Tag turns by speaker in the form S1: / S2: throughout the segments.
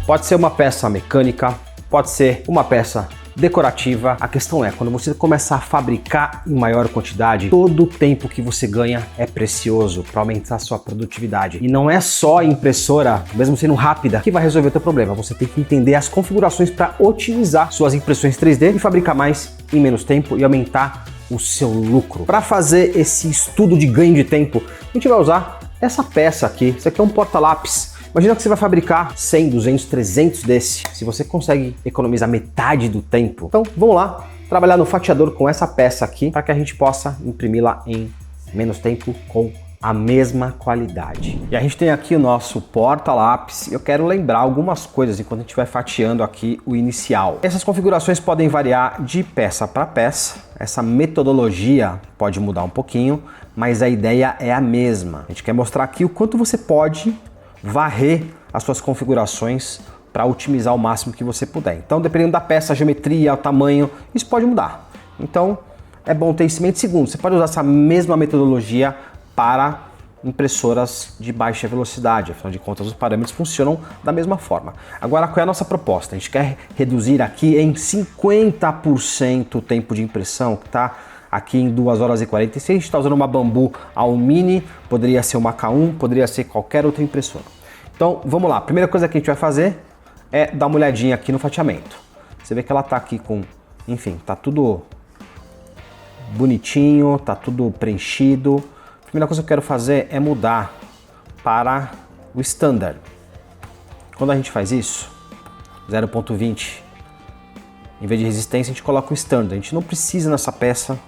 S1: Pode ser uma peça mecânica, pode ser uma peça decorativa. A questão é, quando você começa a fabricar em maior quantidade, todo o tempo que você ganha é precioso para aumentar a sua produtividade. E não é só a impressora, mesmo sendo rápida, que vai resolver o teu problema. Você tem que entender as configurações para otimizar suas impressões 3D e fabricar mais em menos tempo e aumentar o seu lucro. Para fazer esse estudo de ganho de tempo, a gente vai usar essa peça aqui. Isso aqui é um porta-lápis. Imagina que você vai fabricar 100, 200, 300 desse. Se você consegue economizar metade do tempo. Então, vamos lá trabalhar no fatiador com essa peça aqui para que a gente possa imprimi-la em menos tempo com a mesma qualidade. E a gente tem aqui o nosso porta-lápis. Eu quero lembrar algumas coisas enquanto a gente vai fatiando aqui o inicial. Essas configurações podem variar de peça para peça. Essa metodologia pode mudar um pouquinho, mas a ideia é a mesma. A gente quer mostrar aqui o quanto você pode varrer as suas configurações para otimizar o máximo que você puder. Então, dependendo da peça, a geometria, o tamanho, isso pode mudar. Então, é bom ter isso em mente. Segundo, você pode usar essa mesma metodologia para impressoras de baixa velocidade. Afinal de contas, os parâmetros funcionam da mesma forma. Agora, qual é a nossa proposta? A gente quer reduzir aqui em 50% o tempo de impressão, que está aqui em 2 horas e 46, a gente está usando uma Bambu A1 poderia ser uma K1, poderia ser qualquer outra impressora. Então vamos lá, a primeira coisa que a gente vai fazer é dar uma olhadinha aqui no fatiamento. Você vê que ela está aqui com, enfim, tá tudo bonitinho, tá tudo preenchido. A primeira coisa que eu quero fazer é mudar para o Standard. Quando a gente faz isso, 0.20, em vez de resistência a gente coloca o Standard. A gente não precisa nessa peça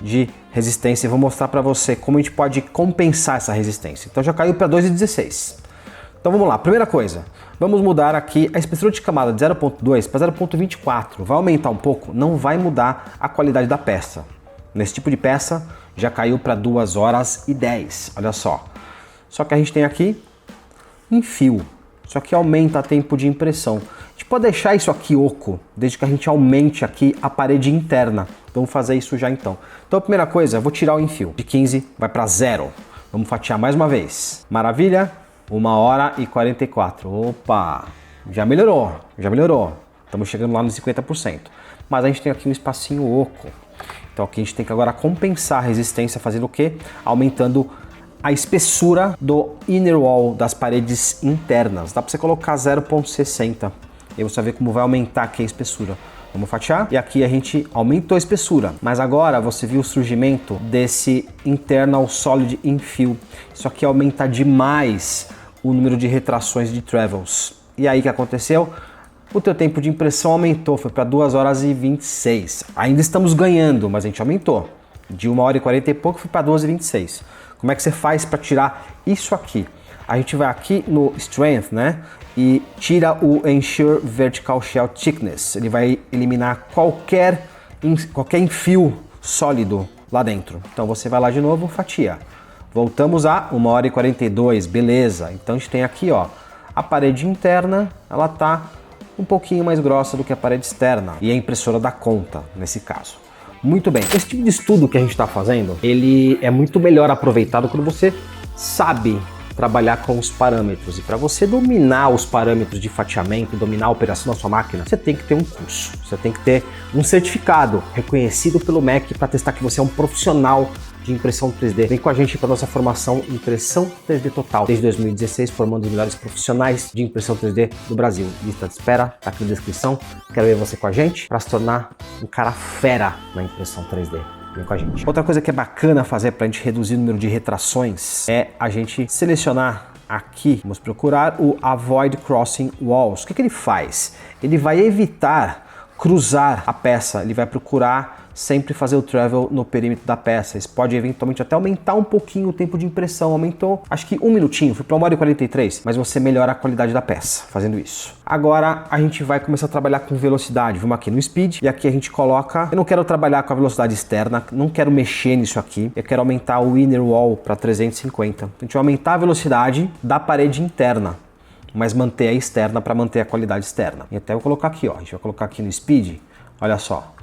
S1: de resistência e vou mostrar para você como a gente pode compensar essa resistência. Então já caiu para 2,16. Então vamos lá, primeira coisa, vamos mudar aqui a espessura de camada de 0.2 para 0.24. Vai aumentar um pouco, não vai mudar a qualidade da peça. Nesse tipo de peça já caiu para 2 horas e 10, olha só. Só que a gente tem aqui em fio, só que aumenta o tempo de impressão. A gente pode deixar isso aqui oco, desde que a gente aumente aqui a parede interna. Vamos fazer isso já então. Então a primeira coisa, eu vou tirar o enfio. De 15 vai para 0. Vamos fatiar mais uma vez. Maravilha? 1 hora e 44. Opa! Já melhorou, já melhorou. Estamos chegando lá nos 50%. Mas a gente tem aqui um espacinho oco. Então aqui a gente tem que agora compensar a resistência fazendo o quê? Aumentando a espessura do inner wall, das paredes internas. Dá para você colocar 0.60. E você vai ver como vai aumentar aqui a espessura. Vamos fatiar? E aqui a gente aumentou a espessura. Mas agora você viu o surgimento desse internal solid infill. Isso aqui aumenta demais o número de retrações de travels. E aí o que aconteceu? O teu tempo de impressão aumentou, foi para 2 horas e 26. Ainda estamos ganhando, mas a gente aumentou. De 1 hora e 40 e pouco foi para 2 e 26. Como é que você faz para tirar isso aqui? A gente vai aqui no Strength, né? E tira o Ensure Vertical Shell Thickness. Ele vai eliminar qualquer enfio sólido lá dentro. Então você vai lá de novo, fatia. Voltamos a 1 hora e 42, beleza. Então a gente tem aqui, ó, a parede interna, ela tá um pouquinho mais grossa do que a parede externa. E a impressora dá conta, nesse caso. Muito bem, esse tipo de estudo que a gente está fazendo, ele é muito melhor aproveitado quando você sabe trabalhar com os parâmetros. E para você dominar os parâmetros de fatiamento, dominar a operação da sua máquina, você tem que ter um curso, você tem que ter um certificado reconhecido pelo MEC para testar que você é um profissional de impressão 3D. Vem com a gente para nossa formação Impressão 3D Total, desde 2016, formando os melhores profissionais de impressão 3D do Brasil. Lista de espera, tá aqui na descrição. Quero ver você com a gente para se tornar um cara fera na impressão 3D. Vem com a gente. Outra coisa que é bacana fazer para a gente reduzir o número de retrações é a gente selecionar aqui, vamos procurar o Avoid Crossing Walls. O que ele faz? Ele vai evitar cruzar a peça, ele vai procurar sempre fazer o travel no perímetro da peça. Isso pode eventualmente até aumentar um pouquinho o tempo de impressão. Aumentou, acho que 1 minutinho, foi para 1 hora e 43, mas você melhora a qualidade da peça fazendo isso. Agora a gente vai começar a trabalhar com velocidade. Vamos aqui no Speed e aqui a gente coloca... Eu não quero trabalhar com a velocidade externa, não quero mexer nisso aqui. Eu quero aumentar o inner wall para 350. A gente vai aumentar a velocidade da parede interna, mas manter a externa para manter a qualidade externa. E até eu vou colocar aqui, ó. A gente vai colocar aqui no Speed, olha só.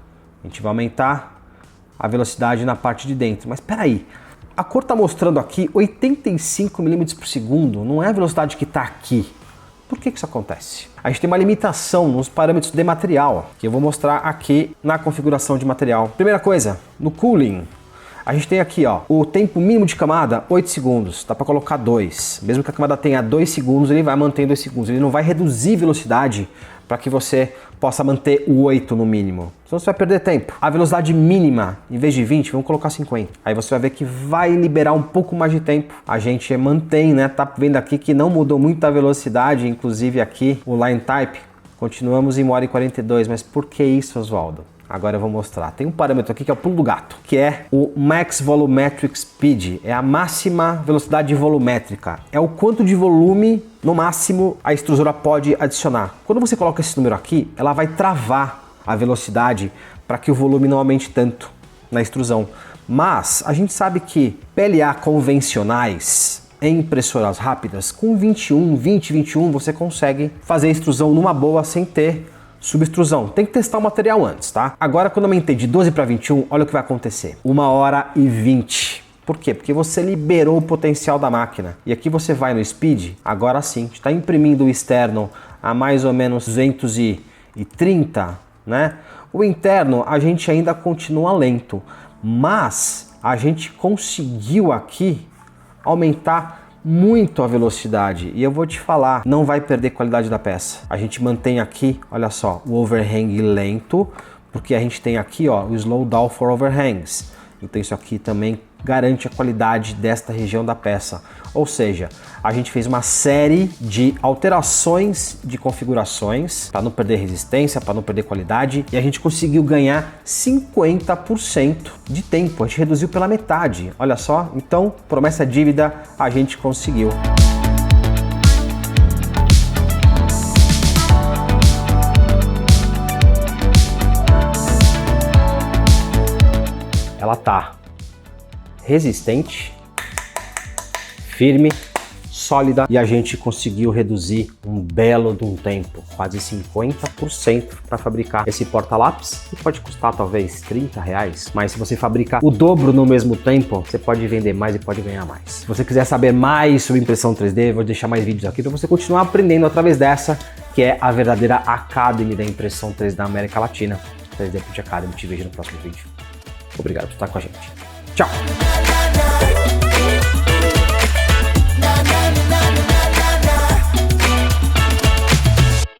S1: A gente vai aumentar a velocidade na parte de dentro. Mas espera aí, a cor está mostrando aqui 85 mm por segundo. Não é a velocidade que está aqui. Por que isso acontece? A gente tem uma limitação nos parâmetros de material, que eu vou mostrar aqui na configuração de material. Primeira coisa, no cooling, a gente tem aqui ó, o tempo mínimo de camada, 8 segundos, dá para colocar 2. Mesmo que a camada tenha 2 segundos, ele vai manter 2 segundos, ele não vai reduzir velocidade para que você possa manter o 8 no mínimo. Senão você vai perder tempo. A velocidade mínima, em vez de 20, vamos colocar 50. Aí você vai ver que vai liberar um pouco mais de tempo. A gente mantém, né? Tá vendo aqui que não mudou muito a velocidade, inclusive aqui o line type. Continuamos em 1h42, mas por que isso, Oswaldo? Agora eu vou mostrar. Tem um parâmetro aqui que é o pulo do gato, que é o Max Volumetric Speed. É a máxima velocidade volumétrica. É o quanto de volume, no máximo, a extrusora pode adicionar. Quando você coloca esse número aqui, ela vai travar a velocidade para que o volume não aumente tanto na extrusão. Mas a gente sabe que PLA convencionais em impressoras rápidas, com 21 você consegue fazer a extrusão numa boa sem ter subextrusão. Tem que testar o material antes, tá? Agora, quando eu aumentei de 12 para 21, olha o que vai acontecer. 1h20. Por quê? Porque você liberou o potencial da máquina. E aqui você vai no speed, agora sim, está imprimindo o externo a mais ou menos 230, né? O interno a gente ainda continua lento, mas a gente conseguiu aqui aumentar muito a velocidade e eu vou te falar, não vai perder qualidade da peça. A gente mantém aqui, olha só, o overhang lento, porque a gente tem aqui ó, o slow down for overhangs. Então isso aqui também garante a qualidade desta região da peça. Ou seja, a gente fez uma série de alterações de configurações para não perder resistência, para não perder qualidade, e a gente conseguiu ganhar 50% de tempo. A gente reduziu pela metade. Olha só, então, promessa dívida, a gente conseguiu. Ela tá resistente, firme, sólida, e a gente conseguiu reduzir um belo de um tempo, quase 50% para fabricar esse porta-lápis, que pode custar talvez R$30, mas se você fabricar o dobro no mesmo tempo, você pode vender mais e pode ganhar mais. Se você quiser saber mais sobre impressão 3D, vou deixar mais vídeos aqui para você continuar aprendendo através dessa, que é a verdadeira Academy da impressão 3D da América Latina. 3D Print Academy, te vejo no próximo vídeo. Obrigado por estar com a gente. Tchau!